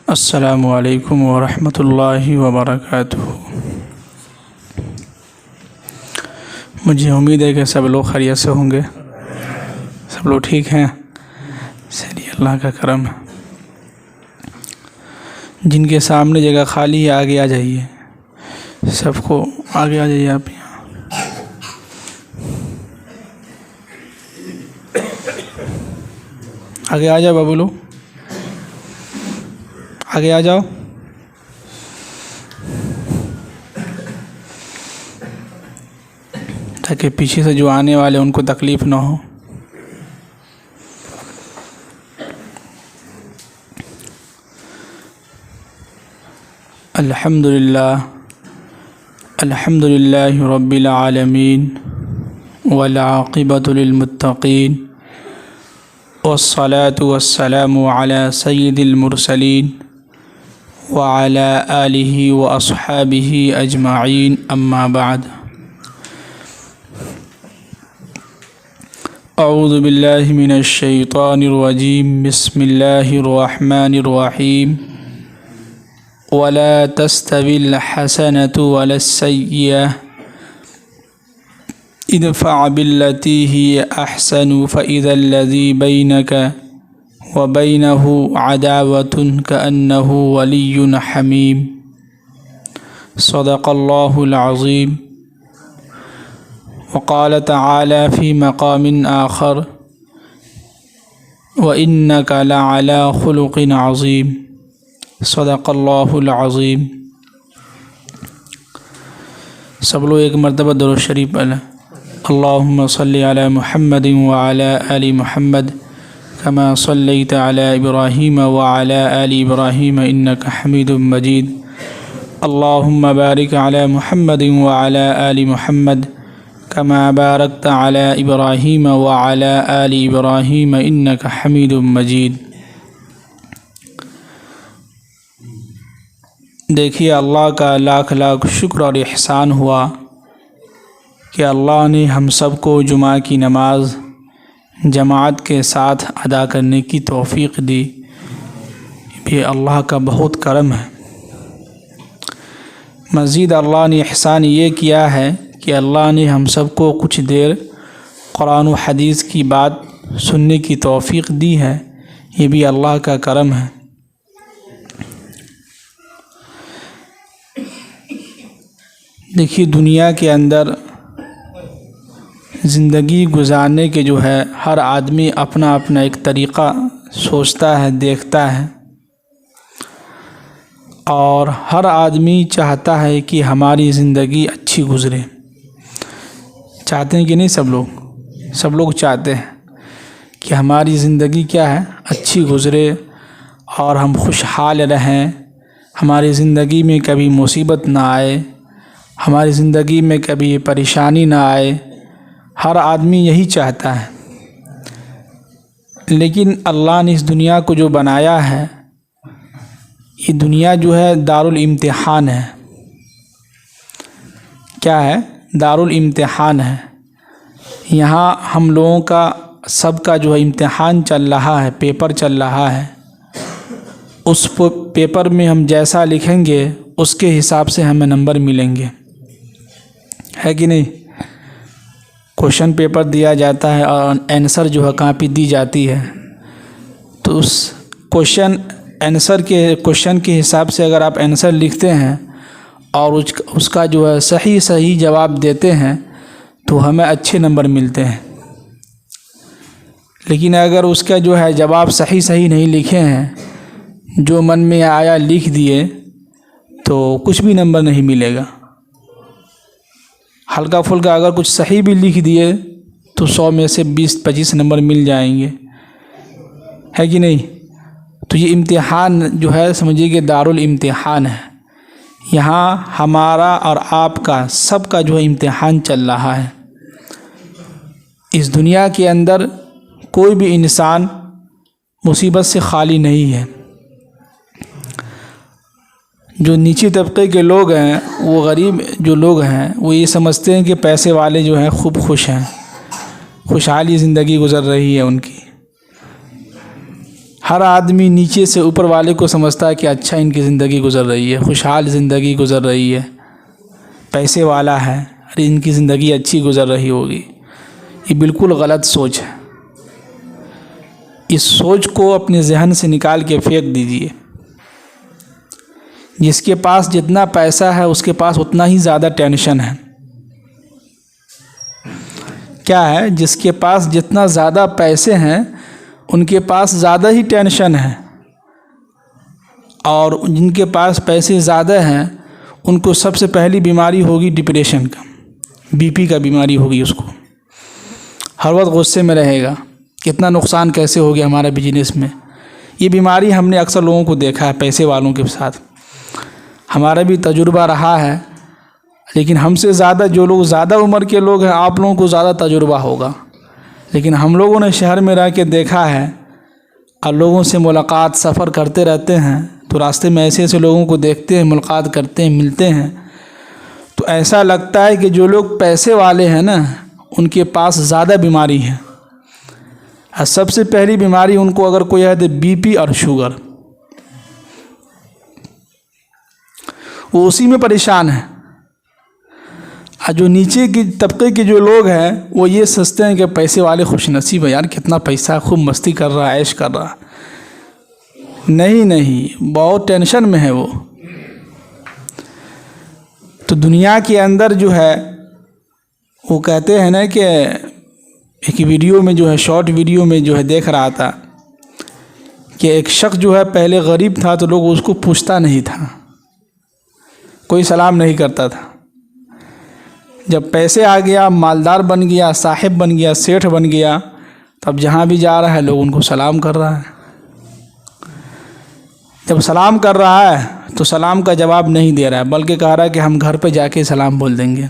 السلام علیکم ورحمۃ اللہ وبرکاتہ۔ مجھے امید ہے کہ سب لوگ خیریت سے ہوں گے، سب لوگ ٹھیک ہیں۔ چلیے اللہ کا کرم ہے۔ جن کے سامنے جگہ خالی ہے آگے آ جائیے، سب کو آگے آ جائیے۔ آپ یہاں آگے آ جاؤ بابو لو، آگے آ جاؤ۔ تاکہ پیچھے سے جو آنے والے ان کو تکلیف نہ ہو۔ الحمد للہ رب العالمین والعاقبۃ للمتقین والصلاة والسلام علی سید المرسلین وعلی آلہ واصحابہ اجمعین، اما بعد۔ اعوذ باللہ من الشیطان الرجیم، بسم اللہ الرحمن الرحیم۔ ولا تستوی الحسنة ولا السیئة ادفع بالتي هي احسن فاذا الذي بينك وبينه عداوة كأنه ولي حميم۔ صدق الله العظيم۔ وقال تعالى في مقام آخر: وإنك لعلى خلق عظيم۔ صدق الله العظيم۔ سب لوگ ایک مرتبہ درود شریف پڑھیں۔ اللهم صل على محمد وعلى آل محمد كما صليت على إبراهيم وعلى آل إبراهيم إنك حميد مجيد۔ اللهم بارك على محمد وعلى آل محمد كما باركت على إبراهيم وعلى آل إبراهيم إنك حميد مجيد۔ دیکھیے، اللہ کا لاکھ لاکھ شکر اور احسان ہوا کہ اللہ نے ہم سب کو جمعہ کی نماز جماعت کے ساتھ ادا کرنے کی توفیق دی۔ یہ اللہ کا بہت کرم ہے۔ مزید اللہ نے احسان یہ کیا ہے کہ اللہ نے ہم سب کو کچھ دیر قرآن و حدیث کی بات سننے کی توفیق دی ہے۔ یہ بھی اللہ کا کرم ہے۔ دیکھیے، دنیا کے اندر زندگی گزارنے کے جو ہے ہر آدمی اپنا اپنا ایک طریقہ سوچتا ہے، دیکھتا ہے، اور ہر آدمی چاہتا ہے کہ ہماری زندگی اچھی گزرے۔ چاہتے ہیں کہ نہیں؟ سب لوگ چاہتے ہیں کہ ہماری زندگی کیا ہے، اچھی گزرے اور ہم خوشحال رہیں، ہماری زندگی میں کبھی مصیبت نہ آئے، ہماری زندگی میں کبھی پریشانی نہ آئے۔ ہر آدمی یہی چاہتا ہے، لیکن اللہ نے اس دنیا کو جو بنایا ہے، یہ دنیا جو ہے دارالامتحان ہے۔ کیا ہے؟ دارالامتحان ہے۔ یہاں ہم لوگوں کا سب کا جو ہے امتحان چل رہا ہے، پیپر چل رہا ہے۔ اس پیپر میں ہم جیسا لکھیں گے اس کے حساب سے ہمیں نمبر ملیں گے، ہے کہ نہیں؟ کوشچن پیپر دیا جاتا ہے اور آنسر جو ہے کاپی دی جاتی ہے، تو اس کوشچن کے حساب سے اگر آپ آنسر لکھتے ہیں اور اس کا جو ہے صحیح جواب دیتے ہیں تو ہمیں اچھے نمبر ملتے ہیں۔ لیکن اگر اس کا جو ہے جواب صحیح نہیں لکھے ہیں، جو من میں آیا لکھ دیے، تو کچھ بھی نمبر نہیں ملے گا۔ ہلکا پھلکا اگر کچھ صحیح بھی لکھ دیے تو 100 میں سے 20-25 نمبر مل جائیں گے، ہے کہ نہیں؟ تو یہ امتحان جو ہے سمجھیے کہ دارالامتحان ہے۔ یہاں ہمارا اور آپ کا سب کا جو ہے امتحان چل رہا ہے۔ اس دنیا کے اندر کوئی بھی انسان مصیبت سے خالی نہیں ہے۔ جو نیچے طبقے کے لوگ ہیں، وہ غریب جو لوگ ہیں، وہ یہ سمجھتے ہیں کہ پیسے والے جو ہیں خوب خوش ہیں، خوشحالی زندگی گزر رہی ہے ان کی۔ ہر آدمی نیچے سے اوپر والے کو سمجھتا ہے کہ اچھا ان کی زندگی گزر رہی ہے، خوشحال زندگی گزر رہی ہے، پیسے والا ہے، ارے ان کی زندگی اچھی گزر رہی ہوگی۔ یہ بالکل غلط سوچ ہے۔ اس سوچ کو اپنے ذہن سے نکال کے پھینک دیجیے۔ جس کے پاس جتنا پیسہ ہے اس کے پاس اتنا ہی زیادہ ٹینشن ہے۔ کیا ہے؟ جس کے پاس جتنا زیادہ پیسے ہیں ان کے پاس زیادہ ہی ٹینشن ہے، اور جن کے پاس پیسے زیادہ ہیں ان کو سب سے پہلی بیماری ہوگی ڈپریشن کا، بی پی کا بیماری ہوگی، اس کو ہر وقت غصے میں رہے گا، کتنا نقصان کیسے ہو گیا ہمارے بزنس میں۔ یہ بیماری ہم نے اکثر لوگوں کو دیکھا ہے پیسے والوں کے ساتھ، ہمارا بھی تجربہ رہا ہے، لیکن ہم سے زیادہ جو لوگ زیادہ عمر کے لوگ ہیں آپ لوگوں کو زیادہ تجربہ ہوگا، لیکن ہم لوگوں نے شہر میں رہ کے دیکھا ہے اور لوگوں سے ملاقات سفر کرتے رہتے ہیں، تو راستے میں ایسے ایسے لوگوں کو دیکھتے ہیں، ملاقات کرتے ہیں، ملتے ہیں، تو ایسا لگتا ہے کہ جو لوگ پیسے والے ہیں نا ان کے پاس زیادہ بیماری ہے، اور سب سے پہلی بیماری ان کو اگر کوئی ہے تو بی پی اور شوگر، وہ اسی میں پریشان ہے۔ اور جو نیچے کی طبقے کے جو لوگ ہیں وہ یہ سمجھتے ہیں کہ پیسے والے خوش نصیب ہے، یار کتنا پیسہ ہے، خوب مستی کر رہا ہے، عیش کر رہا ہے۔ نہیں، بہت ٹینشن میں ہے وہ۔ تو دنیا کے اندر جو ہے وہ کہتے ہیں نا کہ ایک ویڈیو میں جو ہے، شارٹ ویڈیو میں جو ہے دیکھ رہا تھا کہ ایک شخص جو ہے پہلے غریب تھا تو لوگ اس کو پوچھتا نہیں تھا، کوئی سلام نہیں کرتا تھا۔ جب پیسے آ گیا، مالدار بن گیا، صاحب بن گیا، سیٹھ بن گیا، تب جہاں بھی جا رہا ہے لوگ ان کو سلام کر رہا ہے۔ جب سلام کر رہا ہے تو سلام کا جواب نہیں دے رہا ہے، بلکہ کہہ رہا ہے کہ ہم گھر پہ جا کے سلام بول دیں گے۔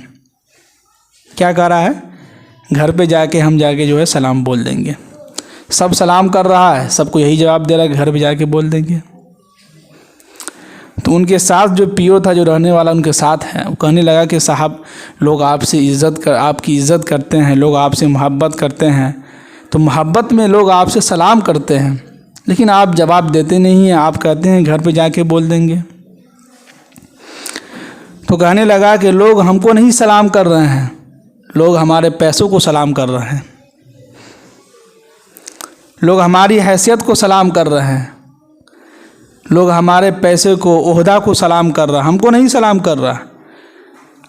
کیا کہہ رہا ہے؟ گھر پہ جا کے ہم جا کے جو ہے سلام بول دیں گے۔ سب سلام کر رہا ہے، سب کو یہی جواب دے رہا ہے کہ گھر پہ جا کے بول دیں گے۔ تو ان کے ساتھ جو پیو تھا، جو رہنے والا ان کے ساتھ ہے، وہ کہنے لگا کہ صاحب لوگ آپ سے آپ کی عزت کرتے ہیں، لوگ آپ سے محبت کرتے ہیں، تو محبت میں لوگ آپ سے سلام کرتے ہیں، لیکن آپ جواب دیتے نہیں ہیں، آپ کہتے ہیں گھر پہ جا کے بول دیں گے۔ تو کہنے لگا کہ لوگ ہم کو نہیں سلام کر رہے ہیں، لوگ ہمارے پیسوں کو سلام کر رہے ہیں، لوگ ہماری حیثیت کو سلام کر رہے ہیں، لوگ ہمارے پیسے کو، عہدہ کو سلام کر رہا، ہم کو نہیں سلام کر رہا۔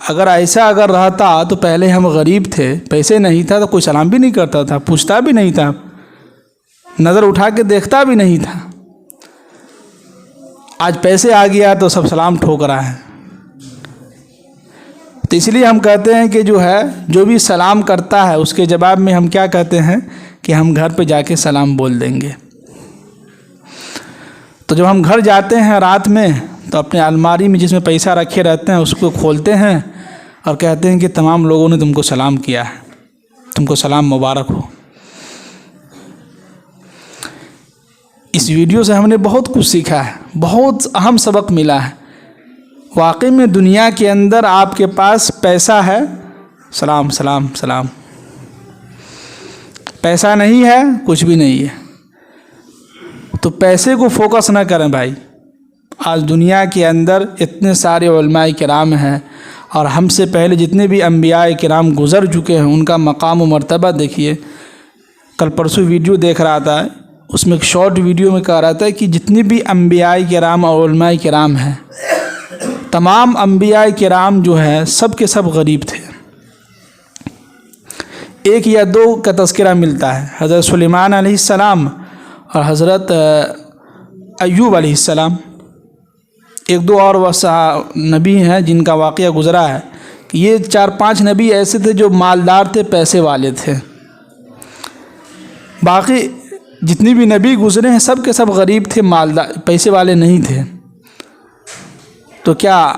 اگر ایسا رہتا تو پہلے ہم غریب تھے، پیسے نہیں تھا تو کوئی سلام بھی نہیں کرتا تھا، پوچھتا بھی نہیں تھا، نظر اٹھا کے دیکھتا بھی نہیں تھا۔ آج پیسے آ گیا تو سب سلام ٹھوک رہا ہے۔ تو اس لیے ہم کہتے ہیں کہ جو ہے جو بھی سلام کرتا ہے اس کے جواب میں ہم کیا کہتے ہیں کہ ہم گھر پہ جا کے سلام بول دیں گے۔ تو جب ہم گھر جاتے ہیں رات میں تو اپنے الماری میں جس میں پیسہ رکھے رہتے ہیں اس کو کھولتے ہیں اور کہتے ہیں کہ تمام لوگوں نے تم کو سلام کیا ہے، تم کو سلام مبارک ہو۔ اس ویڈیو سے ہم نے بہت کچھ سیکھا ہے، بہت اہم سبق ملا ہے۔ واقعی میں دنیا کے اندر آپ کے پاس پیسہ ہے، سلام سلام سلام، پیسہ نہیں ہے کچھ بھی نہیں ہے۔ تو پیسے کو فوکس نہ کریں بھائی۔ آج دنیا کے اندر اتنے سارے علماء کرام ہیں، اور ہم سے پہلے جتنے بھی انبیاء کرام گزر چکے ہیں ان کا مقام و مرتبہ دیکھیے۔ کل پرسوں ویڈیو دیکھ رہا تھا، اس میں ایک شارٹ ویڈیو میں کہہ رہا تھا کہ جتنے بھی انبیاء کرام اور علماء کرام ہیں، تمام انبیاء کرام جو ہیں سب کے سب غریب تھے۔ ایک یا دو کا تذکرہ ملتا ہے، حضرت سلیمان علیہ السلام اور حضرت ایوب علیہ السلام، ایک دو اور نبی ہیں جن کا واقعہ گزرا ہے کہ یہ 4-5 نبی ایسے تھے جو مالدار تھے، پیسے والے تھے۔ باقی جتنی بھی نبی گزرے ہیں سب کے سب غریب تھے، مالدار، پیسے والے نہیں تھے۔ تو کیا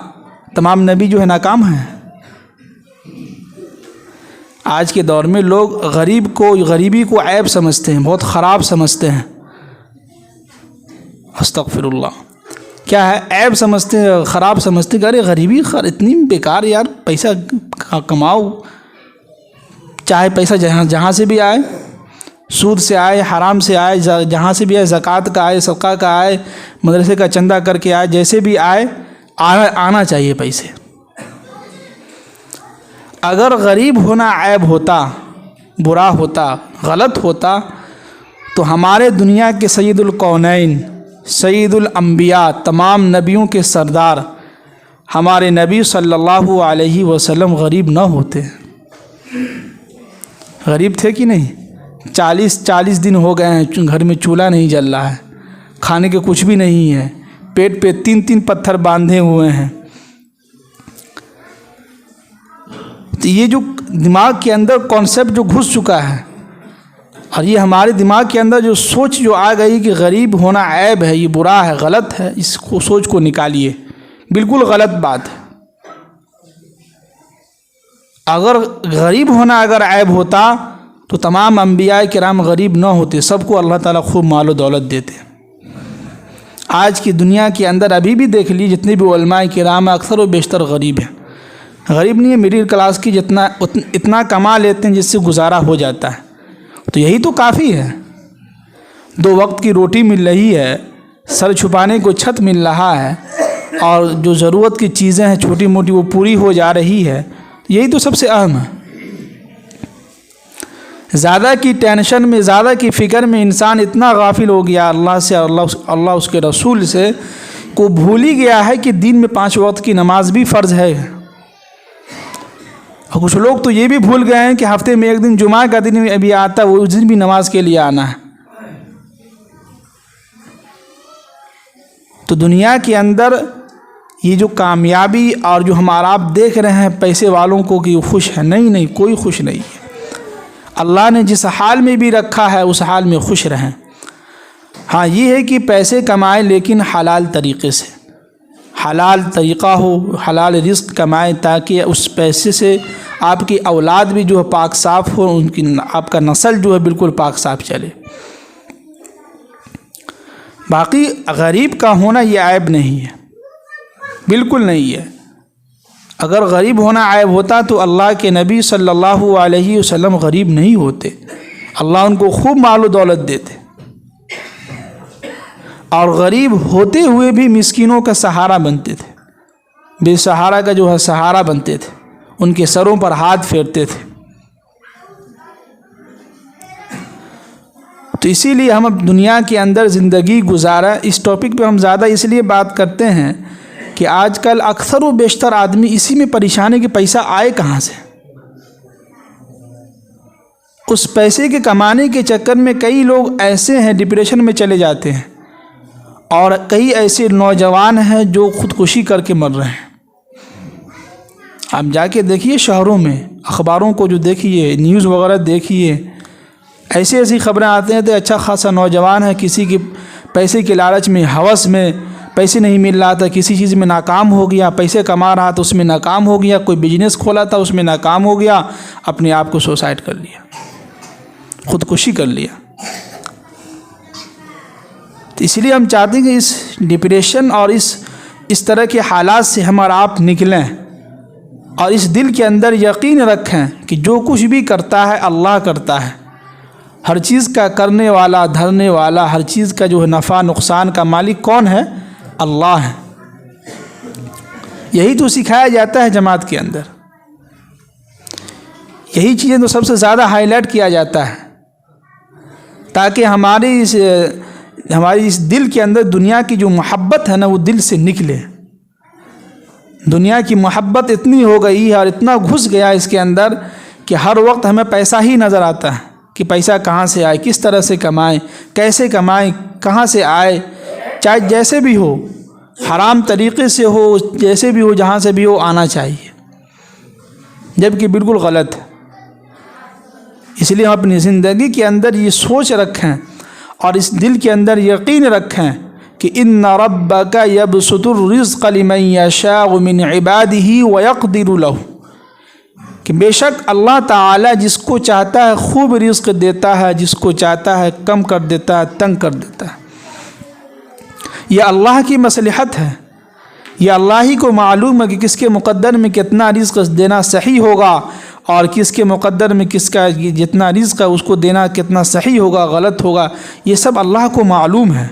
تمام نبی جو ہے ناکام ہیں؟ آج کے دور میں لوگ غریبی کو عیب سمجھتے ہیں، بہت خراب سمجھتے ہیں۔ استغفر اللہ، کیا ہے؟ عیب سمجھتے ہیں، خراب سمجھتے ہیں کہ ارے غریبی اتنی بیکار، یار پیسہ کماؤ، چاہے پیسہ جہاں سے بھی آئے، سود سے آئے، حرام سے آئے، جہاں سے بھی آئے، زکوٰۃ کا آئے، صدقہ کا آئے، مدرسے کا چندہ کر کے آئے، جیسے بھی آئے آنا چاہیے پیسے۔ اگر غریب ہونا عیب ہوتا، برا ہوتا، غلط ہوتا، تو ہمارے دنیا کے سید الکونین، سید الانبیاء، تمام نبیوں کے سردار ہمارے نبی صلی اللہ علیہ وسلم غریب نہ ہوتے۔ غریب تھے کہ نہیں؟ 40 دن ہو گئے ہیں گھر میں چولہا نہیں جل رہا ہے، کھانے کے کچھ بھی نہیں ہے، پیٹ پہ 3 پتھر باندھے ہوئے ہیں۔ تو یہ جو دماغ کے اندر کانسیپٹ جو گھس چکا ہے، اور یہ ہمارے دماغ کے اندر جو سوچ جو آ گئی کہ غریب ہونا عیب ہے، یہ برا ہے، غلط ہے، اس کو سوچ کو نکالیے، بالکل غلط بات ہے۔ اگر غریب ہونا اگر عیب ہوتا تو تمام انبیاء کرام غریب نہ ہوتے، سب کو اللہ تعالیٰ خوب مال و دولت دیتے۔ آج کی دنیا کے اندر ابھی بھی دیکھ لیجیے، جتنے بھی علماء کرام اکثر و بیشتر غریب ہیں۔ غریب نہیں ہے، مڈل کلاس کی اتنا کما لیتے ہیں جس سے گزارا ہو جاتا ہے، تو یہی تو کافی ہے۔ 2 وقت کی روٹی مل رہی ہے، سر چھپانے کو چھت مل رہا ہے، اور جو ضرورت کی چیزیں ہیں چھوٹی موٹی وہ پوری ہو جا رہی ہے، یہی تو سب سے اہم ہے۔ زیادہ کی ٹینشن میں، زیادہ کی فکر میں انسان اتنا غافل ہو گیا اللہ سے، اللہ اس کے رسول سے، کو بھول ہی گیا ہے کہ دین میں 5 وقت کی نماز بھی فرض ہے۔ اور کچھ لوگ تو یہ بھی بھول گئے ہیں کہ ہفتے میں 1 دن جمعہ کا دن ابھی آتا ہے، وہ اس دن بھی نماز کے لیے آنا ہے۔ تو دنیا کے اندر یہ جو کامیابی اور جو ہمارا آپ دیکھ رہے ہیں پیسے والوں کو کہ وہ خوش ہے، نہیں، کوئی خوش نہیں ہے۔ اللہ نے جس حال میں بھی رکھا ہے اس حال میں خوش رہیں۔ ہاں یہ ہے کہ پیسے کمائیں لیکن حلال طریقے سے، حلال طریقہ ہو، حلال رزق کمائیں، تاکہ اس پیسے سے آپ کی اولاد بھی جو ہے پاک صاف ہو، آپ کا نسل جو ہے بالکل پاک صاف چلے۔ باقی غریب کا ہونا یہ عیب نہیں ہے، بالکل نہیں ہے۔ اگر غریب ہونا عیب ہوتا تو اللہ کے نبی صلی اللہ علیہ وسلم غریب نہیں ہوتے، اللہ ان کو خوب مال و دولت دیتے، اور غریب ہوتے ہوئے بھی مسکینوں کا سہارا بنتے تھے، بے سہارا کا جو ہے سہارا بنتے تھے، ان کے سروں پر ہاتھ پھیرتے تھے۔ تو اسی لیے ہم اب دنیا کے اندر زندگی گزارا، اس ٹاپک پہ ہم زیادہ اس لیے بات کرتے ہیں کہ آج کل اکثر و بیشتر آدمی اسی میں پریشان ہے کہ پیسہ آئے کہاں سے۔ اس پیسے کے کمانے کے چکر میں کئی لوگ ایسے ہیں ڈپریشن میں چلے جاتے ہیں، اور کئی ایسے نوجوان ہیں جو خودکشی کر کے مر رہے ہیں۔ آپ جا کے دیکھیے شہروں میں، اخباروں کو جو دیکھیے، نیوز وغیرہ دیکھیے، ایسی خبریں آتے ہیں تو اچھا خاصا نوجوان ہے، کسی کی پیسے کے لالچ میں، ہوس میں، پیسے نہیں مل رہا تھا، کسی چیز میں ناکام ہو گیا، پیسے کما رہا تھا اس میں ناکام ہو گیا، کوئی بزنس کھولا تھا اس میں ناکام ہو گیا، اپنے آپ کو سوسائڈ کر لیا، خودکشی کر لیا۔ تو اس لیے ہم چاہتے ہیں کہ اس ڈپریشن اور اس طرح کے حالات سے ہم اور آپ نکلیں، اور اس دل کے اندر یقین رکھیں کہ جو کچھ بھی کرتا ہے اللہ کرتا ہے، ہر چیز کا کرنے والا، دھرنے والا، ہر چیز کا جو ہے نفع نقصان کا مالک کون ہے؟ اللہ ہے۔ یہی تو سکھایا جاتا ہے جماعت کے اندر، یہی چیزیں تو سب سے زیادہ ہائی لائٹ کیا جاتا ہے، تاکہ ہماری اس دل کے اندر دنیا کی جو محبت ہے نا وہ دل سے نکلے۔ دنیا کی محبت اتنی ہو گئی ہے اور اتنا گھس گیا اس کے اندر کہ ہر وقت ہمیں پیسہ ہی نظر آتا ہے کہ پیسہ کہاں سے آئے، کس طرح سے کمائیں، کیسے کمائیں، کہاں سے آئے، چاہے جیسے بھی ہو، حرام طریقے سے ہو، جیسے بھی ہو، جہاں سے بھی ہو، آنا چاہیے، جبکہ بالکل غلط ہے۔ اس لیے ہم اپنی زندگی کے اندر یہ سوچ رکھیں اور اس دل کے اندر یقین رکھیں کہ ان ربک یبسط الرزق لمن یشاء من عبادہ ویقدر لہ، کہ بے شک اللہ تعالی جس کو چاہتا ہے خوب رزق دیتا ہے، جس کو چاہتا ہے کم کر دیتا ہے، تنگ کر دیتا ہے۔ یہ اللہ کی مصلحت ہے، یہ اللہ ہی کو معلوم ہے کہ کس کے مقدر میں کتنا رزق دینا صحیح ہوگا اور کس کے مقدر میں کس کا جتنا رزق ہے اس کو دینا کتنا صحیح ہوگا غلط ہوگا، یہ سب اللہ کو معلوم ہے۔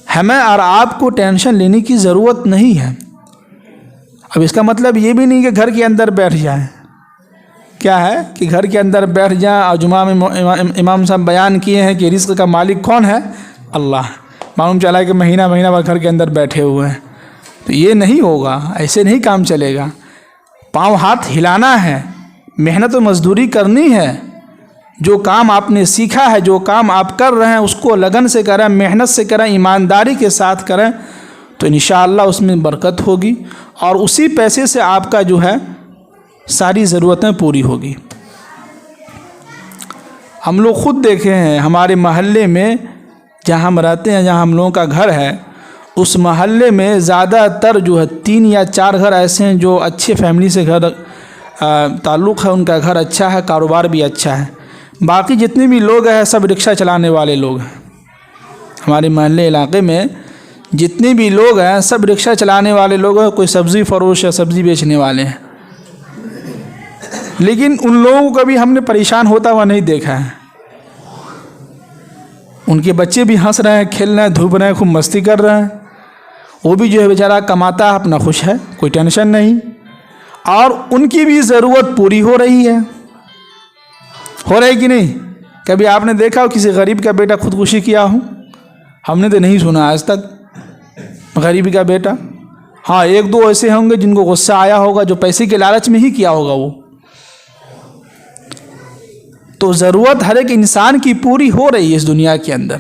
ہمیں اور آپ کو ٹینشن لینے کی ضرورت نہیں ہے۔ اب اس کا مطلب یہ بھی نہیں کہ گھر کے اندر بیٹھ جائیں، کیا ہے کہ گھر کے اندر بیٹھ جائیں اور جمعہ میں امام صاحب بیان کیے ہیں کہ رزق کا مالک کون ہے؟ اللہ۔ معلوم چلا ہے کہ مہینہ مہینہ گھر کے اندر بیٹھے ہوئے ہیں، تو یہ نہیں ہوگا، ایسے نہیں کام چلے گا۔ پاؤں ہاتھ ہلانا ہے، محنت و مزدوری کرنی ہے، جو کام آپ نے سیکھا ہے، جو کام آپ کر رہے ہیں اس کو لگن سے کریں، محنت سے کریں، ایمانداری کے ساتھ کریں، تو انشاءاللہ اس میں برکت ہوگی اور اسی پیسے سے آپ کا جو ہے ساری ضرورتیں پوری ہوگی۔ ہم لوگ خود دیکھے ہیں ہمارے محلے میں جہاں ہم رہتے ہیں، جہاں ہم لوگوں کا گھر ہے، اس محلے میں زیادہ تر جو ہے 3 یا 4 گھر ایسے ہیں جو اچھے فیملی سے گھر تعلق ہے، ان کا گھر اچھا ہے، کاروبار بھی اچھا ہے۔ باقی جتنے بھی لوگ ہیں سب رکشہ چلانے والے لوگ ہیں۔ ہمارے محلے علاقے میں جتنے بھی لوگ ہیں سب رکشہ چلانے والے لوگ ہیں، کوئی سبزی فروش ہے، سبزی بیچنے والے ہیں، لیکن ان لوگوں کو کبھی ہم نے پریشان ہوتا ہوا نہیں دیکھا ہے۔ ان کے بچے بھی ہنس رہے ہیں، کھیل رہے ہیں، دھوپ رہے ہیں، خوب مستی کر رہے ہیں، وہ بھی جو ہے بیچارہ کماتا ہے، اپنا خوش ہے، کوئی ٹینشن نہیں، اور ان کی بھی ضرورت پوری ہو رہی ہے کہ نہیں؟ کبھی آپ نے دیکھا ہو کسی غریب کا بیٹا خودکشی کیا ہو؟ ہم نے تو نہیں سنا آج تک غریب کا بیٹا۔ ہاں 1-2 ایسے ہوں گے جن کو غصہ آیا ہوگا، جو پیسے کے لالچ میں ہی کیا ہوگا وہ۔ تو ضرورت ہر ایک انسان کی پوری ہو رہی ہے اس دنیا کے اندر۔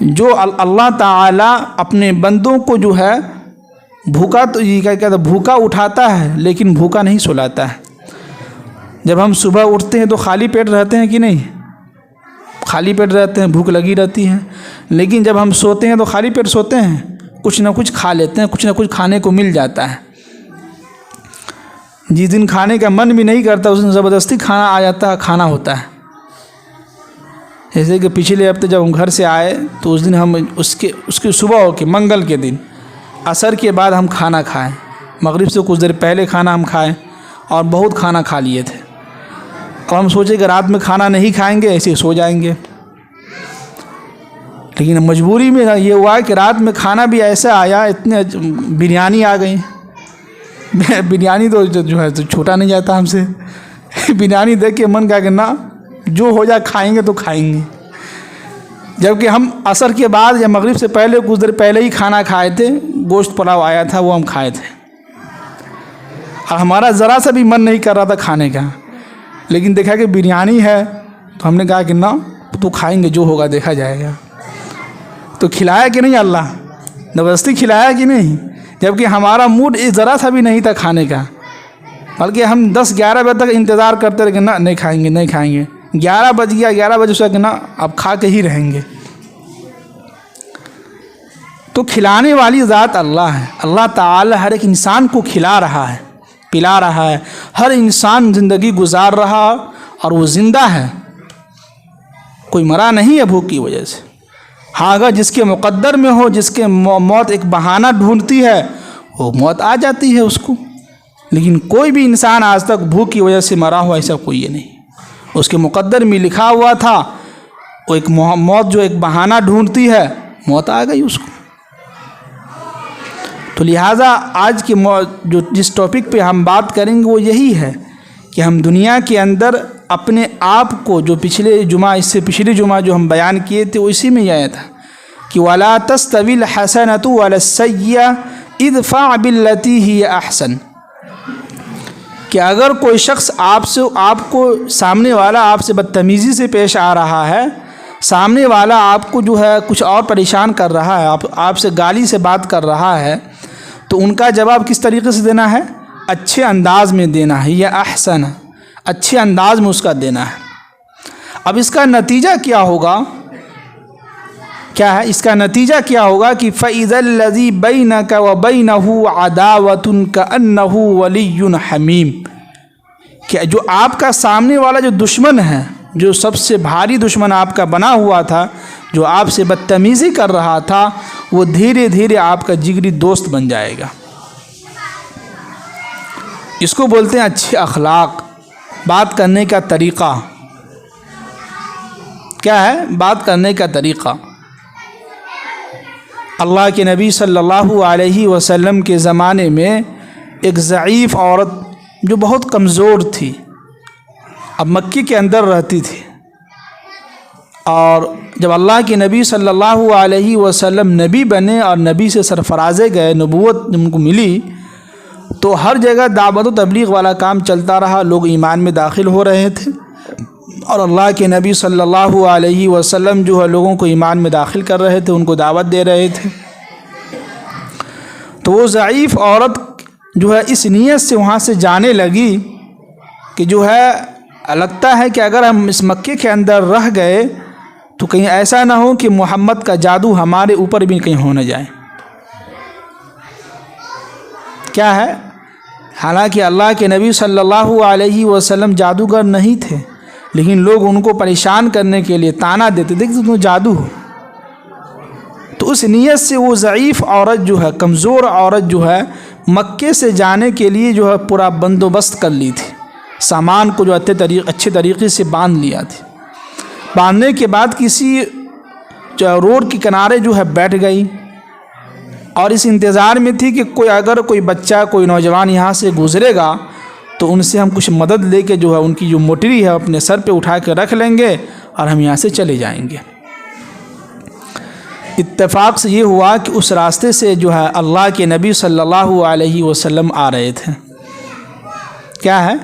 جو اللہ تعالیٰ اپنے بندوں کو جو ہے بھوکا، تو یہ کیا کہتا ہے، بھوکا اٹھاتا ہے لیکن بھوکا نہیں سلاتا ہے۔ جب ہم صبح اٹھتے ہیں تو خالی پیٹ رہتے ہیں کہ نہیں؟ خالی پیٹ رہتے ہیں، بھوک لگی رہتی ہے، لیکن جب ہم سوتے ہیں تو خالی پیٹ سوتے ہیں، کچھ نہ کچھ کھا لیتے ہیں، کچھ نہ کچھ کھانے کو مل جاتا ہے۔ جس دن کھانے کا من بھی نہیں کرتا اس دن زبردستی کھانا آ جاتا ہے، کھانا ہوتا ہے۔ جیسے کہ پچھلے ہفتے جب ہم گھر سے آئے تو اس دن ہم اس کے صبح ہو کے منگل کے دن عصر کے بعد ہم کھانا کھائیں، مغرب سے کچھ دیر پہلے کھانا ہم کھائیں اور بہت کھانا کھا لیے تھے۔ اور ہم سوچے کہ رات میں کھانا نہیں کھائیں گے، ایسے ہی سو جائیں گے، لیکن مجبوری میں یہ ہوا کہ رات میں کھانا بھی ایسا آیا، اتنے بریانی آ گئی۔ بریانی تو جو ہے تو چھوٹا نہیں جاتا ہم سے۔ بریانی دیکھ کے من کہا کہ نہ، جو ہو جائے کھائیں گے تو کھائیں گے، جبکہ ہم عصر کے بعد یا مغرب سے پہلے کچھ دیر پہلے ہی کھانا کھائے تھے، گوشت پلاؤ آیا تھا وہ ہم کھائے تھے، اور ہمارا ذرا سا بھی من نہیں کر رہا تھا کھانے کا، لیکن دیکھا کہ بریانی ہے تو ہم نے کہا کہ نہ، تو کھائیں گے، جو ہوگا دیکھا جائے گا۔ تو کھلایا کہ نہیں اللہ؟ زبردستی کھلایا کہ نہیں؟ جبکہ ہمارا موڈ ذرا سا بھی نہیں تھا کھانے کا، بلکہ ہم 10-11 بجے تک انتظار کرتے رہے کہ نہ، نہیں کھائیں گے، نہیں کھائیں گے۔ 11 بج گیا، 11 بجے سے کہ نہ، اب کھا کے ہی رہیں گے۔ تو کھلانے والی ذات اللہ ہے۔ اللہ تعالی ہر ایک انسان کو کھلا رہا ہے، پلا رہا ہے، ہر انسان زندگی گزار رہا اور وہ زندہ ہے، کوئی مرا نہیں ہے بھوک کی وجہ سے۔ ہاں اگر جس کے مقدر میں ہو، جس کے موت ایک بہانہ ڈھونڈتی ہے، وہ موت آ جاتی ہے اس کو، لیکن کوئی بھی انسان آج تک بھوک کی وجہ سے مرا ہوا ایسا کوئی یہ نہیں۔ اس کے مقدر میں لکھا ہوا تھا، وہ ایک موت جو ایک بہانہ ڈھونڈتی ہے، موت آ گئی اس کو۔ تو لہٰذا آج کے جو جس ٹاپک پہ ہم بات کریں گے وہ یہی ہے کہ ہم دنیا کے اندر اپنے آپ کو، جو پچھلے جمعہ، اس سے پچھلے جمعہ جو ہم بیان کیے تھے وہ اسی میں یہ آیا تھا کہ وَلَا تَسْتَوِي الْحَسَنَةُ وَلَا السَّيِّئَةُ اِدْفَعْ بِالَّتِي هِيَ أَحْسَنُ، کہ اگر کوئی شخص آپ کو سامنے والا آپ سے بدتمیزی سے پیش آ رہا ہے، سامنے والا آپ کو جو ہے کچھ اور پریشان کر رہا ہے، آپ سے گالی سے بات کر رہا ہے، تو ان کا جواب کس طریقے سے دینا ہے؟ اچھے انداز میں دینا ہے، یا احسن، اچھے انداز میں اس کا دینا ہے۔ اب اس کا نتیجہ کیا ہوگا؟ کیا ہے اس کا نتیجہ؟ کیا ہوگا کہ فَإِذَا الَّذِي بَيْنَكَ وَبَيْنَهُ عَدَاوَةٌ كَأَنَّهُ وَلِيٌّ حَمِيمٌ، کہ جو آپ کا سامنے والا جو دشمن ہے، جو سب سے بھاری دشمن آپ کا بنا ہوا تھا، جو آپ سے بدتمیزی کر رہا تھا، وہ دھیرے دھیرے آپ کا جگری دوست بن جائے گا۔ اس کو بولتے ہیں اچھے اخلاق، بات کرنے کا طریقہ۔ کیا ہے؟ بات کرنے کا طریقہ۔ اللہ کے نبی صلی اللہ علیہ وسلم کے زمانے میں ایک ضعیف عورت جو بہت کمزور تھی، اب مکے کے اندر رہتی تھی، اور جب اللہ کے نبی صلی اللہ علیہ وسلم نبی بنے اور نبی سے سرفرازے گئے، نبوت ان کو ملی، تو ہر جگہ دعوت و تبلیغ والا کام چلتا رہا، لوگ ایمان میں داخل ہو رہے تھے، اور اللہ کے نبی صلی اللہ علیہ وسلم جو ہے لوگوں کو ایمان میں داخل کر رہے تھے، ان کو دعوت دے رہے تھے۔ تو وہ ضعیف عورت جو ہے اس نیت سے وہاں سے جانے لگی کہ جو ہے لگتا ہے کہ اگر ہم اس مکے کے اندر رہ گئے تو کہیں ایسا نہ ہو کہ محمد کا جادو ہمارے اوپر بھی کہیں ہو نہ جائے۔ کیا ہے؟ حالانکہ اللہ کے نبی صلی اللہ علیہ وسلم جادوگر نہیں تھے، لیکن لوگ ان کو پریشان کرنے کے لیے طعنہ دیتے تھے کہ تم جادو ہو۔ تو اس نیت سے وہ ضعیف عورت جو ہے، کمزور عورت جو ہے، مکے سے جانے کے لیے جو ہے پورا بندوبست کر لی تھی، سامان کو جو اچھے طریقے سے باندھ لیا تھی۔ باندھنے کے بعد کسی روڈ کے کنارے جو ہے بیٹھ گئی، اور اس انتظار میں تھی کہ اگر کوئی بچہ، کوئی نوجوان یہاں سے گزرے گا تو ان سے ہم کچھ مدد لے کے جو ہے ان کی جو موٹری ہے اپنے سر پہ اٹھا کے رکھ لیں گے اور ہم یہاں سے چلے جائیں گے۔ اتفاق سے یہ ہوا کہ اس راستے سے جو ہے اللہ کے نبی صلی اللہ علیہ وسلم آ رہے تھے۔ کیا ہے؟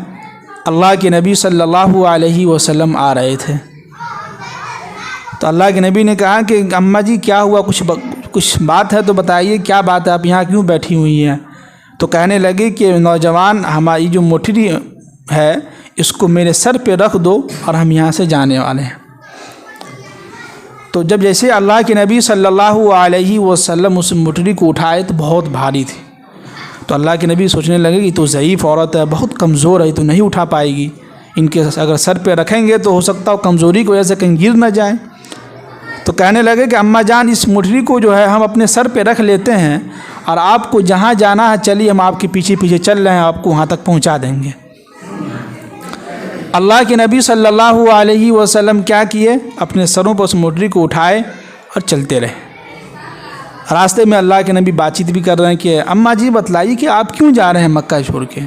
اللہ کے نبی صلی اللہ علیہ وسلم آ رہے تھے۔ تو اللہ کے نبی نے کہا کہ اماں جی کیا ہوا، کچھ بات ہے تو بتائیے، کیا بات ہے، آپ یہاں کیوں بیٹھی ہوئی ہیں؟ تو کہنے لگے کہ نوجوان، ہماری جو موٹری ہے اس کو میرے سر پہ رکھ دو اور ہم یہاں سے جانے والے ہیں۔ تو جب جیسے اللہ کے نبی صلی اللہ علیہ وسلم اس موٹری کو اٹھائے تو بہت بھاری تھی، تو اللہ کے نبی سوچنے لگے کہ تو ضعیف عورت ہے، بہت کمزور ہے، تو نہیں اٹھا پائے گی، ان کے اگر سر پہ رکھیں گے تو ہو سکتا ہو کمزوری کی وجہ سے کہیں گر نہ جائیں۔ تو کہنے لگے کہ اماں جان، اس موٹری کو جو ہے ہم اپنے سر پہ رکھ لیتے ہیں، اور آپ کو جہاں جانا ہے چلیے، ہم آپ کے پیچھے پیچھے چل رہے ہیں، آپ کو وہاں تک پہنچا دیں گے۔ اللہ کے نبی صلی اللہ علیہ وسلم کیا کیے؟ اپنے سروں پر اس موٹری کو اٹھائے اور چلتے رہے۔ راستے میں اللہ کے نبی بات چیت بھی کر رہے ہیں کہ اماں جی بتلائیے کہ آپ کیوں جا رہے ہیں مکہ چھوڑ کے؟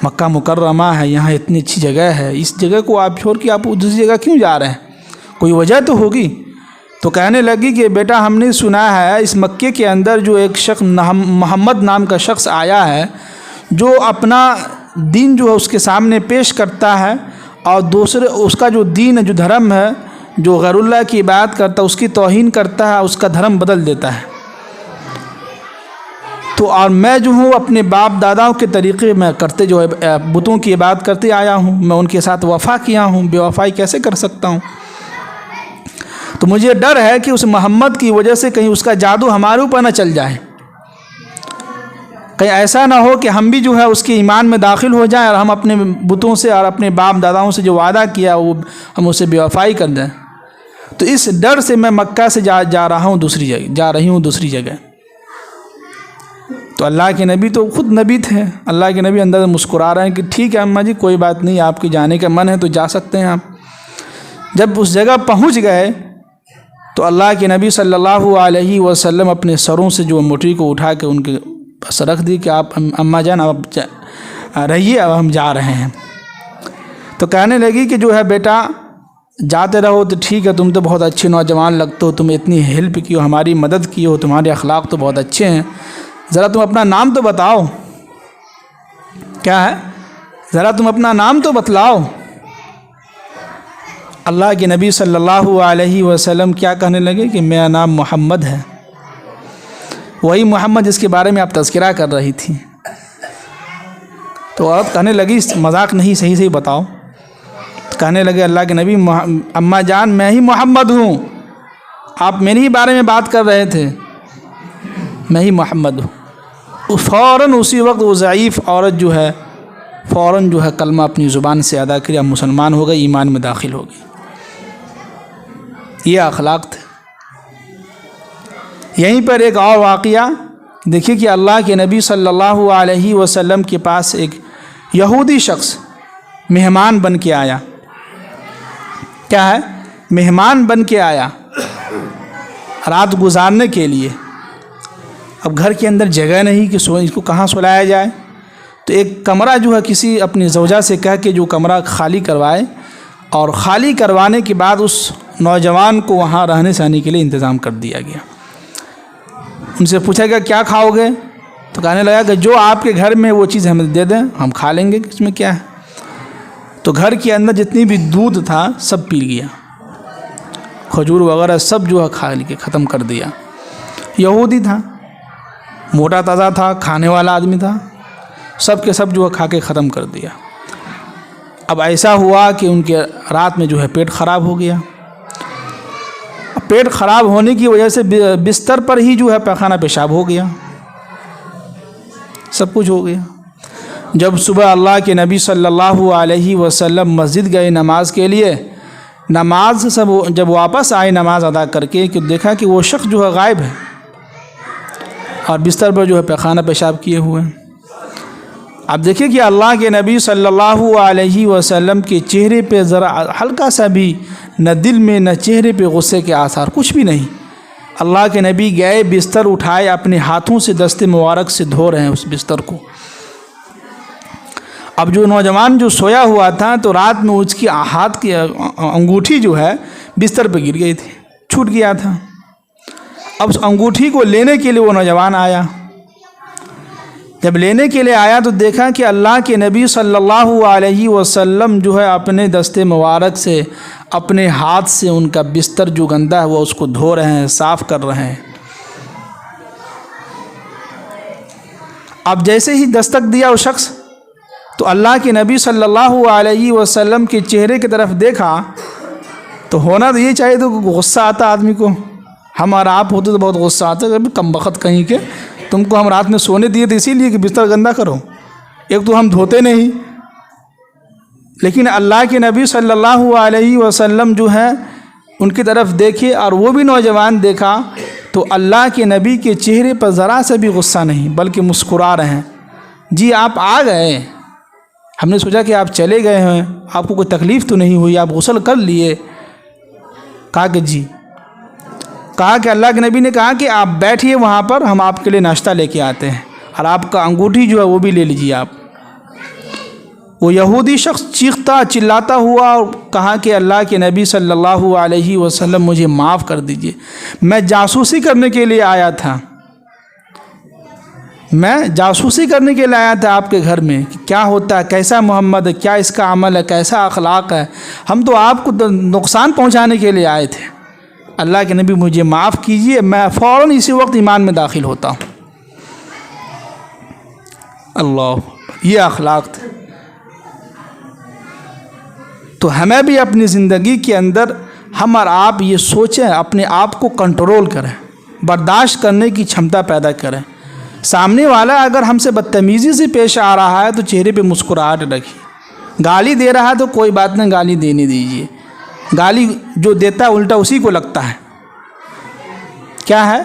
مکہ مکرمہ ہے، یہاں اتنی اچھی جگہ ہے، اس جگہ کو آپ چھوڑ کے آپ دوسری جگہ کیوں جا رہے ہیں؟ کوئی وجہ تو ہوگی۔ تو کہنے لگی کہ بیٹا، ہم نے سنا ہے اس مکے کے اندر جو ایک شخص محمد نام کا شخص آیا ہے، جو اپنا دین جو ہے اس کے سامنے پیش کرتا ہے، اور دوسرے اس کا جو دین ہے، جو دھرم ہے، جو غیر اللہ کی عبادت کرتا ہے اس کی توہین کرتا ہے، اس کا دھرم بدل دیتا ہے۔ تو اور میں جو ہوں اپنے باپ داداؤں کے طریقے میں کرتے جو ہے بتوں کی عبادت کرتے آیا ہوں، میں ان کے ساتھ وفا کیا ہوں، بے وفائی کیسے کر سکتا ہوں؟ تو مجھے ڈر ہے کہ اس محمد کی وجہ سے کہیں اس کا جادو ہمارے اوپر نہ چل جائے، کہیں ایسا نہ ہو کہ ہم بھی جو ہے اس کے ایمان میں داخل ہو جائیں اور ہم اپنے بتوں سے اور اپنے باپ داداؤں سے جو وعدہ کیا وہ ہم اسے بے وفائی کر دیں۔ تو اس ڈر سے میں مکہ سے جا رہی ہوں دوسری جگہ۔ تو اللہ کے نبی تو خود نبی تھے، اللہ کے نبی اندر مسکرا رہے ہیں کہ ٹھیک ہے اماں جی، کوئی بات نہیں، آپ کے جانے کا من ہے تو جا سکتے ہیں آپ۔ جب اس جگہ پہنچ گئے تو اللہ کے نبی صلی اللہ علیہ وسلم اپنے سروں سے جو موٹری کو اٹھا کے ان کے پاس رکھ دی کہ آپ اماں جان اب رہیے، اب ہم جا رہے ہیں۔ تو کہنے لگی کہ جو ہے بیٹا جاتے رہو تو ٹھیک ہے، تم تو بہت اچھے نوجوان لگتے ہو، تم اتنی ہیلپ کی ہو، ہماری مدد کی ہو، تمہارے اخلاق تو بہت اچھے ہیں، ذرا تم اپنا نام تو بتاؤ۔ کیا ہے؟ ذرا تم اپنا نام تو بتلاؤ۔ اللہ کے نبی صلی اللہ علیہ وسلم کیا کہنے لگے کہ میرا نام محمد ہے، وہی محمد جس کے بارے میں آپ تذکرہ کر رہی تھی۔ تو عورت کہنے لگی مذاق نہیں، صحیح صحیح بتاؤ۔ کہنے لگے اللہ کے نبی اماں جان میں ہی محمد ہوں، آپ میرے ہی بارے میں بات کر رہے تھے، میں ہی محمد ہوں۔ فوراً اسی وقت وہ ضعیف عورت جو ہے فوراً جو ہے کلمہ اپنی زبان سے ادا کیا، مسلمان ہو گئی، ایمان میں داخل ہو گئی۔ یہ اخلاق تھے۔ یہیں پر ایک اور واقعہ دیکھیے کہ اللہ کے نبی صلی اللہ علیہ وسلم کے پاس ایک یہودی شخص مہمان بن کے آیا. کیا ہے؟ مہمان بن کے آیا رات گزارنے کے لیے. اب گھر کے اندر جگہ نہیں کہ اس کو کہاں سلایا جائے، تو ایک کمرہ جو ہے کسی اپنی زوجہ سے کہہ کے جو کمرہ خالی کروائے، اور خالی کروانے کے بعد اس نوجوان کو وہاں رہنے سہنے کے لیے انتظام کر دیا گیا. ان سے پوچھا گیا کیا کھاؤ گے؟ تو کہنے لگا کہ جو آپ کے گھر میں وہ چیز ہمیں دے دیں ہم کھا لیں گے، اس میں کیا ہے. تو گھر کے اندر جتنی بھی دودھ تھا سب پی گیا، کھجور وغیرہ سب جو ہے کھا کے ختم کر دیا. یہودی تھا، موٹا تازہ تھا، کھانے والا آدمی تھا، سب کے سب جو ہے کھا کے ختم کر دیا. اب ایسا ہوا کہ ان کے رات میں جو ہے پیٹ خراب ہو گیا. پیٹ خراب ہونے کی وجہ سے بستر پر ہی جو ہے پیخانہ پیشاب ہو گیا، سب کچھ ہو گیا. جب صبح اللہ کے نبی صلی اللہ علیہ وسلم مسجد گئے نماز کے لیے، نماز سے جب واپس آئے نماز ادا کر کے، کہ دیکھا کہ وہ شخص جو ہے غائب ہے اور بستر پر جو ہے پیخانہ پیشاب کیے ہوئے ہیں. اب دیکھیں کہ اللہ کے نبی صلی اللہ علیہ وسلم کے چہرے پہ ذرا ہلکا سا بھی نہ دل میں نہ چہرے پہ غصے کے آثار، کچھ بھی نہیں. اللہ کے نبی گئے، بستر اٹھائے، اپنے ہاتھوں سے دست مبارک سے دھو رہے ہیں اس بستر کو. اب جو نوجوان جو سویا ہوا تھا تو رات میں اس کی ہاتھ کی انگوٹھی جو ہے بستر پہ گر گئی تھی، چھوٹ گیا تھا. اب اس انگوٹھی کو لینے کے لیے وہ نوجوان آیا. جب لینے کے لیے آیا تو دیکھا کہ اللہ کے نبی صلی اللہ علیہ وسلم جو ہے اپنے دست مبارک سے، اپنے ہاتھ سے ان کا بستر جو گندا ہے وہ اس کو دھو رہے ہیں، صاف کر رہے ہیں. اب جیسے ہی دستک دیا وہ شخص، تو اللہ کے نبی صلی اللہ علیہ وسلم کے چہرے کی طرف دیکھا تو ہونا تو یہ چاہیے تو غصہ آتا آدمی کو. ہم اور آپ ہوتے تو بہت غصہ آتا ہے، کم بخت کہیں کہ تم کو ہم رات میں سونے دیے تھے اسی لیے کہ بستر گندا کرو، ایک تو ہم دھوتے نہیں. لیکن اللہ کے نبی صلی اللہ علیہ وسلم جو ہے ان کی طرف دیکھے اور وہ بھی نوجوان دیکھا تو اللہ کے نبی کے چہرے پر ذرا سے بھی غصہ نہیں بلکہ مسکرا رہے ہیں. جی آپ آ گئے، ہم نے سوچا کہ آپ چلے گئے ہیں، آپ کو کوئی تکلیف تو نہیں ہوئی، آپ غسل کر لیے؟ کہا کہ جی. کہا کہ اللہ کے نبی نے کہا کہ آپ بیٹھیے وہاں پر، ہم آپ کے لیے ناشتہ لے کے آتے ہیں، اور آپ کا انگوٹھی جو ہے وہ بھی لے لیجیے آپ. وہ یہودی شخص چیختا چلاتا ہوا اور کہا کہ اللہ کے نبی صلی اللہ علیہ وسلم مجھے معاف کر دیجیے، میں جاسوسی کرنے کے لیے آیا تھا، میں جاسوسی کرنے کے لیے آیا تھا آپ کے گھر میں کہ کیا ہوتا ہے، کیسا محمد ہے، کیا اس کا عمل ہے، کیسا اخلاق ہے. ہم تو آپ کو نقصان پہنچانے کے لیے آئے تھے. اللہ کے نبی مجھے معاف کیجیے، میں فوراً اسی وقت ایمان میں داخل ہوتا ہوں. اللہ، یہ اخلاق تھے. تو ہمیں بھی اپنی زندگی کے اندر ہم اور آپ یہ سوچیں، اپنے آپ کو کنٹرول کریں، برداشت کرنے کی چھمتا پیدا کریں. سامنے والا اگر ہم سے بدتمیزی سے پیش آ رہا ہے تو چہرے پہ مسکراہٹ رکھیے. گالی دے رہا ہے تو کوئی بات نہیں، گالی دینے دیجیے. گالی جو دیتا ہے الٹا اسی کو لگتا ہے. کیا ہے؟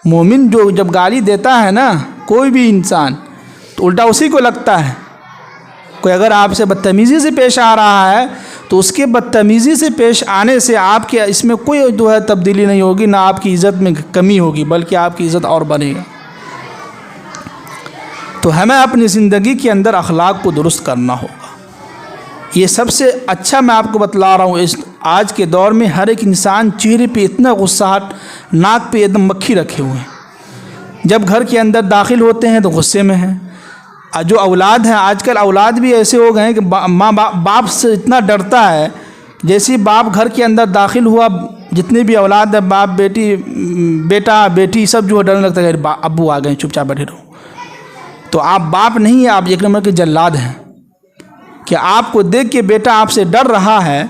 مومن جو جب گالی دیتا ہے نا کوئی بھی انسان تو الٹا اسی کو لگتا ہے. کوئی اگر آپ سے بدتمیزی سے پیش آ رہا ہے تو اس کے بدتمیزی سے پیش آنے سے آپ کے اس میں کوئی جو ہے تبدیلی نہیں ہوگی، نہ آپ کی عزت میں کمی ہوگی بلکہ آپ کی عزت اور بڑھے گا. تو ہمیں اپنی زندگی کے اندر اخلاق کو درست کرنا ہوگا. یہ سب سے اچھا میں آپ کو بتلا رہا ہوں. اس آج کے دور میں ہر ایک انسان چہرے پہ اتنا غصہٹ، ناک پہ ایک دم مکھی رکھے ہوئے ہیں. جب گھر کے اندر داخل ہوتے ہیں تو غصے میں ہیں. جو اولاد ہیں آج کل اولاد بھی ایسے ہو گئے ہیں کہ ماں باپ سے اتنا ڈرتا ہے، جیسے باپ گھر کے اندر داخل ہوا جتنے بھی اولاد ہیں، باپ بیٹی بیٹا بیٹی سب جو ہے ڈرنے لگتا ہے کہ ابو آ گئے چپ چاپ بیٹھے رہو. تو آپ باپ نہیں ہیں، آپ ایک نمبر کے جلاد ہیں کہ آپ کو دیکھ کے بیٹا آپ سے ڈر رہا ہے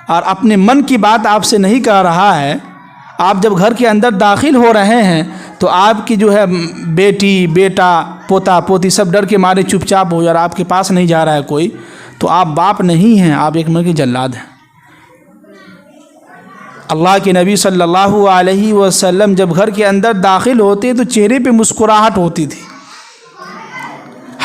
اور اپنے من کی بات آپ سے نہیں کہہ رہا ہے. آپ جب گھر کے اندر داخل ہو رہے ہیں تو آپ کی جو ہے بیٹی بیٹا پوتا پوتی سب ڈر کے مارے چپ چاپ ہو جا رہا، آپ کے پاس نہیں جا رہا ہے کوئی، تو آپ باپ نہیں ہیں، آپ ایک نمبر کے جلاد ہیں. اللہ کے نبی صلی اللہ علیہ وسلم جب گھر کے اندر داخل ہوتے تو چہرے پہ مسکراہٹ ہوتی تھی،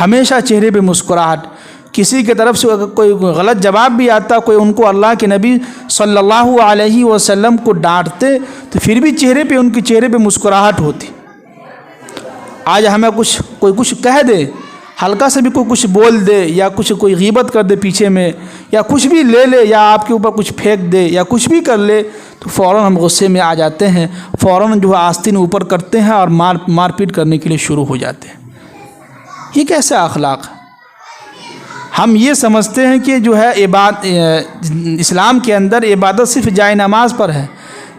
ہمیشہ چہرے پہ مسکراہٹ. کسی کی طرف سے اگر کوئی غلط جواب بھی آتا، کوئی ان کو اللہ کے نبی صلی اللہ علیہ وسلم کو ڈانٹتے تو پھر بھی ان کے چہرے پہ مسکراہٹ ہوتی۔ آج ہمیں کوئی کچھ کہہ دے، ہلکا سے بھی کوئی کچھ بول دے، یا کوئی غیبت کر دے پیچھے میں، یا کچھ بھی لے لے، یا آپ کے اوپر کچھ پھینک دے، یا کچھ بھی کر لے، تو فوراً ہم غصے میں آ جاتے ہیں، فوراً جو ہے آستین اوپر کرتے ہیں اور مار پیٹ کرنے کے لیے شروع ہو جاتے ہیں۔ یہ کیسا اخلاق ہے؟ ہم یہ سمجھتے ہیں کہ جو ہے اسلام کے اندر عبادت صرف جائے نماز پر ہے،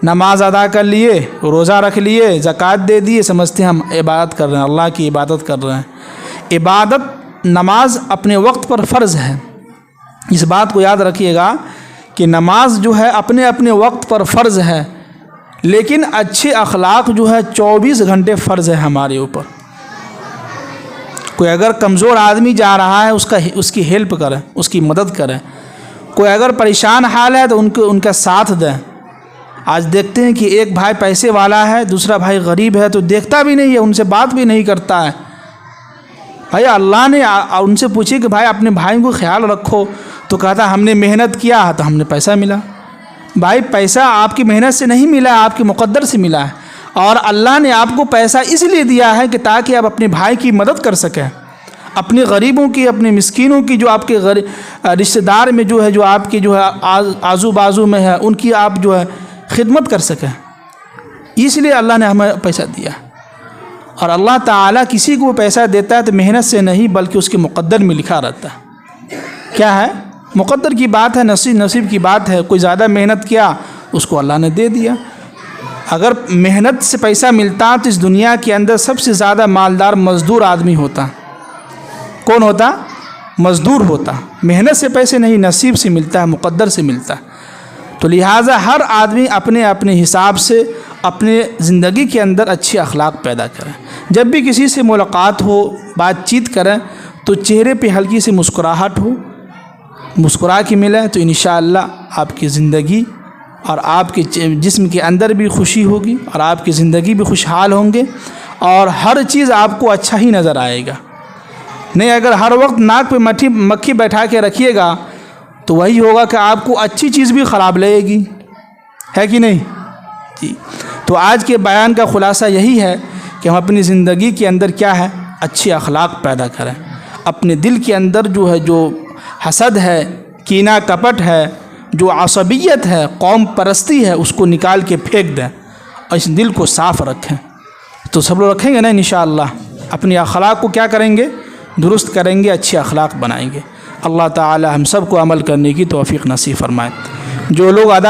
نماز ادا کر لیے، روزہ رکھ لیے، زکوٰۃ دے دیے، سمجھتے ہیں ہم عبادت کر رہے ہیں، اللہ کی عبادت کر رہے ہیں۔ عبادت نماز اپنے وقت پر فرض ہے، اس بات کو یاد رکھیے گا کہ نماز جو ہے اپنے وقت پر فرض ہے، لیکن اچھے اخلاق جو ہے 24 گھنٹے فرض ہے ہمارے اوپر۔ کوئی اگر کمزور آدمی جا رہا ہے اس کی ہیلپ کریں، اس کی مدد کریں۔ کوئی اگر پریشان حال ہے تو ان کا ساتھ دیں۔ آج دیکھتے ہیں کہ ایک بھائی پیسے والا ہے، دوسرا بھائی غریب ہے تو دیکھتا بھی نہیں ہے، ان سے بات بھی نہیں کرتا ہے۔ بھائی اللہ نے ان سے پوچھی کہ بھائی اپنے بھائی کو خیال رکھو، تو کہتا ہم نے محنت کیا تو ہم نے پیسہ ملا۔ بھائی پیسہ آپ کی محنت سے نہیں ملا ہے، آپ کے مقدر سے ملا ہے، اور اللہ نے آپ کو پیسہ اس لیے دیا ہے کہ تاکہ آپ اپنے بھائی کی مدد کر سکیں، اپنے غریبوں کی، اپنے مسکینوں کی، جو آپ کے رشتہ دار میں جو ہے، جو آپ کے جو ہے آزو بازو میں ہے، ان کی آپ جو ہے خدمت کر سکیں۔ اس لیے اللہ نے ہمیں پیسہ دیا، اور اللہ تعالیٰ کسی کو پیسہ دیتا ہے تو محنت سے نہیں بلکہ اس کے مقدر میں لکھا رہتا ہے۔ کیا ہے؟ مقدر کی بات ہے، نصیب کی بات ہے۔ کوئی زیادہ محنت کیا، اس کو اللہ نے دے دیا۔ اگر محنت سے پیسہ ملتا تو اس دنیا کے اندر سب سے زیادہ مالدار مزدور آدمی ہوتا۔ کون ہوتا؟ مزدور ہوتا۔ محنت سے پیسے نہیں، نصیب سے ملتا ہے، مقدر سے ملتا ہے۔ تو لہٰذا ہر آدمی اپنے حساب سے اپنے زندگی کے اندر اچھے اخلاق پیدا کریں۔ جب بھی کسی سے ملاقات ہو، بات چیت کریں تو چہرے پہ ہلکی سی مسکراہٹ ہو، مسکرا کے ملے تو انشاءاللہ آپ کی زندگی اور آپ کے جسم کے اندر بھی خوشی ہوگی، اور آپ کی زندگی بھی خوشحال ہوں گے، اور ہر چیز آپ کو اچھا ہی نظر آئے گا۔ نہیں اگر ہر وقت ناک پہ مکھی بیٹھا کے رکھیے گا تو وہی ہوگا کہ آپ کو اچھی چیز بھی خراب لگے گی، ہے کہ نہیں؟ جی تو آج کے بیان کا خلاصہ یہی ہے کہ ہم اپنی زندگی کے اندر کیا ہے، اچھے اخلاق پیدا کریں۔ اپنے دل کے اندر جو ہے، جو حسد ہے، کینہ کپٹ ہے، جو عصبیت ہے، قوم پرستی ہے، اس کو نکال کے پھینک دیں، اور اس دل کو صاف رکھیں۔ تو سب لوگ رکھیں گے نا انشاءاللہ؟ اپنے اخلاق کو کیا کریں گے؟ درست کریں گے، اچھے اخلاق بنائیں گے۔ اللہ تعالی ہم سب کو عمل کرنے کی توفیق نصیب فرمائے۔ جو لوگ